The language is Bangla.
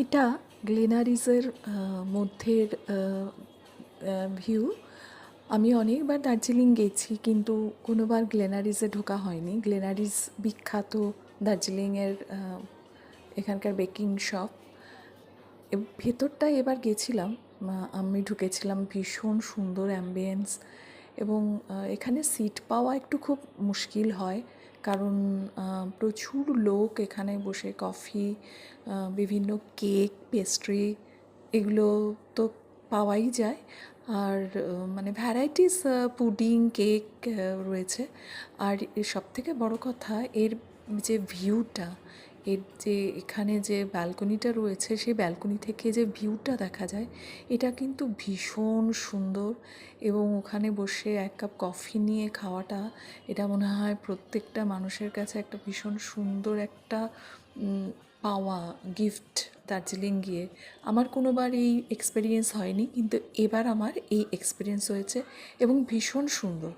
এটা গ্লেনারিসের মধ্যের ভিউ। আমি অনেকবার দার্জিলিং গেছি, কিন্তু কোনোবার গ্লেনারিসে ঢোকা হয়নি। গ্লেনারিস বিখ্যাত দার্জিলিংয়ের এখানকার বেকিং শপ। ভেতরটায় এবার গেছিলাম, আমি ঢুকেছিলাম। ভীষণ সুন্দর অ্যাম্বিয়েন্স, এবং এখানে সিট পাওয়া একটু খুব মুশকিল হয়, কারণ প্রচুর লোক এখানে বসে কফি, বিভিন্ন কেক, পেস্ট্রি, এগুলো তো পাওয়াই যায়। আর মানে ভ্যারাইটিস পুডিং, কেক রয়েছে। আর সবথেকে বড় কথা, এর যে ভিউটা, এর যে এখানে যে ব্যালকনিটা রয়েছে, সেই ব্যালকনি থেকে যে ভিউটা দেখা যায়, এটা কিন্তু ভীষণ সুন্দর। এবং ওখানে বসে এক কাপ কফি নিয়ে খাওয়াটা, এটা মনে হয় প্রত্যেকটা মানুষের কাছে একটা ভীষণ সুন্দর একটা পাওয়া, গিফট দার্জিলিং গিয়ে। আমার কোনোবার এই এক্সপিরিয়েন্স হয়নি, কিন্তু এবার আমার এই এক্সপিরিয়েন্স হয়েছে এবং ভীষণ সুন্দর।